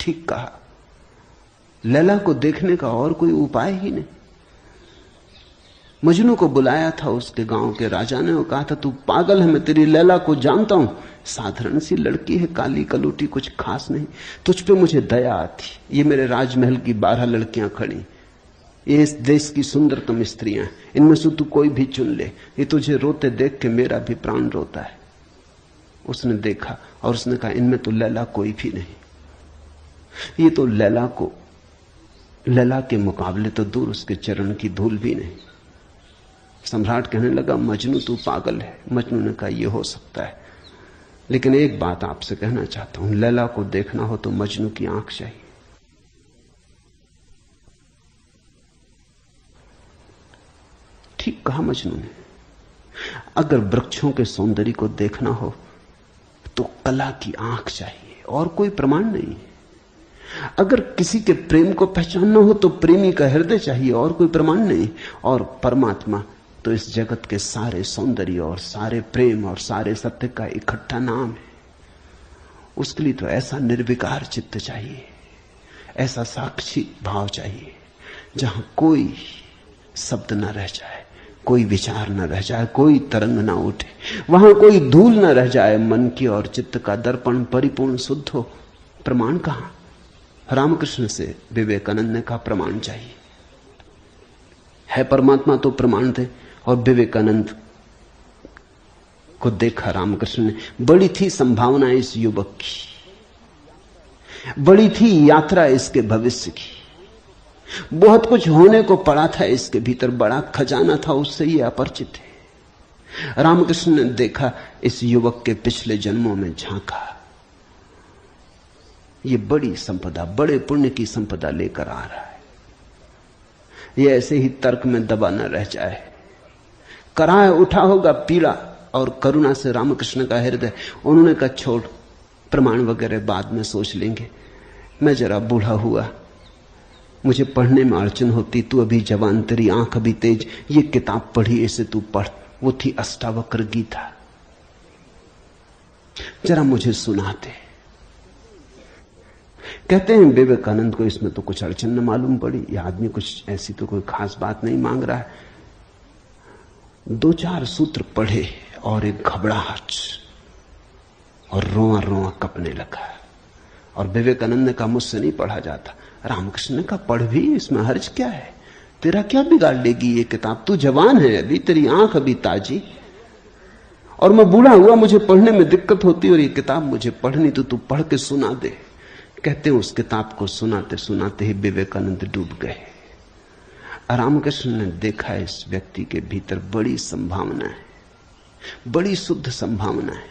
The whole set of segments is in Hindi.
ठीक कहा, लैला को देखने का और कोई उपाय ही नहीं। मजनू को बुलाया था उसके गांव के राजा ने और कहा था, तू पागल है, मैं तेरी लैला को जानता हूं, साधारण सी लड़की है, काली कलूटी, कुछ खास नहीं, तुझ पे मुझे दया आती। ये मेरे राजमहल की 12 लड़कियां खड़ी, ये इस देश की सुंदरतम स्त्रियां, इनमें से तू कोई भी चुन ले, ये तुझे रोते देख के मेरा भी प्राण रोता है। उसने देखा और उसने कहा, इनमें तो लैला कोई भी नहीं, ये तो लैला के मुकाबले तो दूर, उसके चरण की धूल भी नहीं। सम्राट कहने लगा, मजनू तू पागल है। मजनू ने कहा, यह हो सकता है, लेकिन एक बात आपसे कहना चाहता हूं, लैला को देखना हो तो मजनू की आंख चाहिए। ठीक कहा मजनू ने, अगर वृक्षों के सौंदर्य को देखना हो तो कला की आंख चाहिए, और कोई प्रमाण नहीं। अगर किसी के प्रेम को पहचानना हो तो प्रेमी का हृदय चाहिए, और कोई प्रमाण नहीं। और परमात्मा तो इस जगत के सारे सौंदर्य और सारे प्रेम और सारे सत्य का इकट्ठा नाम है। उसके लिए तो ऐसा निर्विकार चित्त चाहिए, ऐसा साक्षी भाव चाहिए, जहां कोई शब्द न रह जाए, कोई विचार न रह जाए, कोई तरंग ना उठे, वहां कोई धूल न रह जाए, मन की और चित्त का दर्पण परिपूर्ण शुद्ध हो। प्रमाण कहां? रामकृष्ण से विवेकानंद ने कहा, प्रमाण चाहिए। है परमात्मा तो प्रमाण थे। और विवेकानंद को देखा रामकृष्ण ने, बड़ी थी संभावना इस युवक की, बड़ी थी यात्रा इसके भविष्य की, बहुत कुछ होने को पड़ा था इसके भीतर, बड़ा खजाना था, उससे ये अपरिचित है। रामकृष्ण ने देखा, इस युवक के पिछले जन्मों में झांका, ये बड़ी संपदा, बड़े पुण्य की संपदा लेकर आ रहा है। ये ऐसे ही तर्क में दबा न रह जाए। कराह उठा होगा पीड़ा और करुणा से रामकृष्ण का हृदय। उन्होंने कहा, छोड़, प्रमाण वगैरह बाद में सोच लेंगे, मैं जरा बूढ़ा हुआ, मुझे पढ़ने में अड़चन होती, तू अभी जवान, तेरी आंख अभी तेज, ये किताब पढ़ी, इसे तू पढ़। वो थी अष्टावक्र गीता, जरा मुझे सुनाते। कहते हैं विवेकानंद को इसमें तो कुछ अड़चन न मालूम पड़ी, यह आदमी कुछ ऐसी तो कोई खास बात नहीं मांग रहा है। 2-4 सूत्र पढ़े और एक घबराहट, और रोआ रोआ कपने लगा। और विवेकानंद ने कहा, मुझसे नहीं पढ़ा जाता। रामकृष्ण ने कहा, पढ़ भी, इसमें हर्ज क्या है, तेरा क्या बिगाड़ लेगी ये किताब, तू जवान है अभी, तेरी आंख अभी ताजी, और मैं बूढ़ा हुआ, मुझे पढ़ने में दिक्कत होती, और ये किताब मुझे पढ़नी, तो तू पढ़ के सुना दे। कहते हैं उस किताब को सुनाते सुनाते ही विवेकानंद डूब गए। रामकृष्ण ने देखा, इस व्यक्ति के भीतर बड़ी संभावना है, बड़ी शुद्ध संभावना है,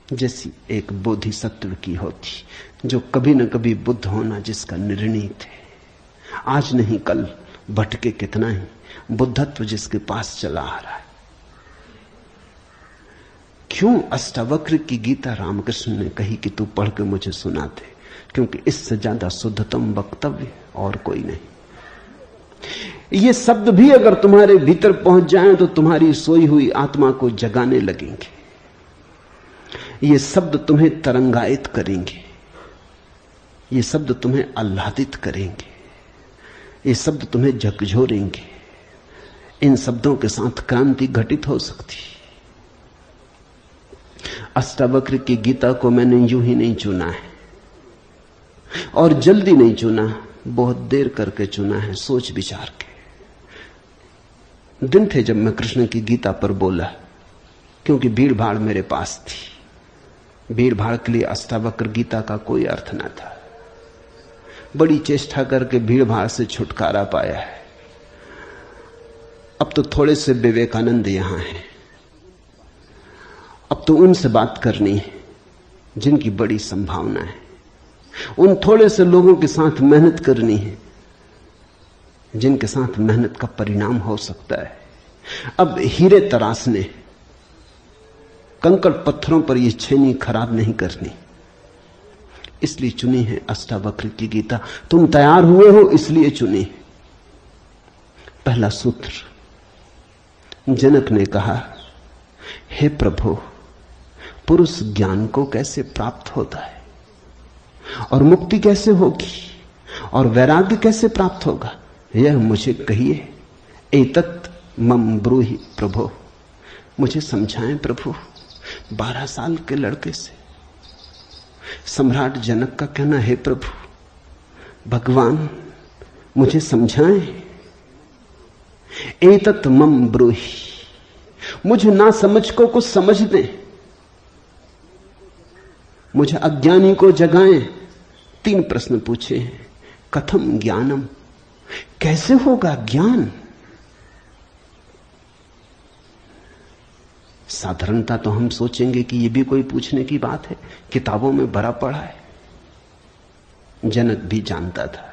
जैसी एक बोधिसत्व की होती, जो कभी न कभी बुद्ध होना जिसका निर्णीत है, आज नहीं कल, भटके कितना ही, बुद्धत्व जिसके पास चला आ रहा है। क्यों अष्टावक्र की गीता रामकृष्ण ने कही कि तू पढ़ के मुझे सुना दे? क्योंकि इससे ज्यादा शुद्धतम वक्तव्य और कोई नहीं। ये शब्द भी अगर तुम्हारे भीतर पहुंच जाएं तो तुम्हारी सोई हुई आत्मा को जगाने लगेंगे। ये शब्द तुम्हें तरंगायित करेंगे, ये शब्द तुम्हें आह्लादित करेंगे, ये शब्द तुम्हें झकझोरेंगे। इन शब्दों के साथ क्रांति घटित हो सकती। अष्टावक्र की गीता को मैंने यूं ही नहीं चुना है, और जल्दी नहीं चुना, बहुत देर करके चुना है, सोच विचार के। दिन थे जब मैं कृष्ण की गीता पर बोला, क्योंकि भीड़ भाड़ मेरे पास थी। भीड़ भाड़ के लिए अष्टावक्र गीता का कोई अर्थ न था। बड़ी चेष्टा करके भीड़ भाड़ से छुटकारा पाया है। अब तो थोड़े से विवेकानंद यहां हैं, अब तो उनसे बात करनी है जिनकी बड़ी संभावना है। उन थोड़े से लोगों के साथ मेहनत करनी है जिनके साथ मेहनत का परिणाम हो सकता है। अब हीरे तराशने, कंकड़ पत्थरों पर यह छेनी खराब नहीं करनी, इसलिए चुनी है अष्टावक्र की गीता। तुम तैयार हुए हो इसलिए चुनी। पहला सूत्र, जनक ने कहा, हे प्रभु, पुरुष ज्ञान को कैसे प्राप्त होता है? और मुक्ति कैसे होगी और वैराग्य कैसे प्राप्त होगा, यह मुझे कहिए। एतत् मम ब्रूहि प्रभो, मुझे समझाएं प्रभु। 12 साल के लड़के से सम्राट जनक का कहना, हे प्रभु भगवान मुझे समझाएं। एतत् मम ब्रूहि, मुझे ना समझ को कुछ समझ दें, मुझे अज्ञानी को जगाएं। 3 प्रश्न पूछे हैं। कथम ज्ञानम, कैसे होगा ज्ञान? साधारणता तो हम सोचेंगे कि यह भी कोई पूछने की बात है, किताबों में भरा पड़ा है। जनक भी जानता था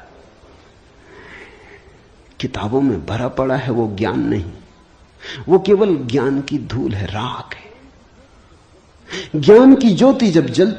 किताबों में भरा पड़ा है वो ज्ञान नहीं, वो केवल ज्ञान की धूल है, राख है। ज्ञान की ज्योति जब जलती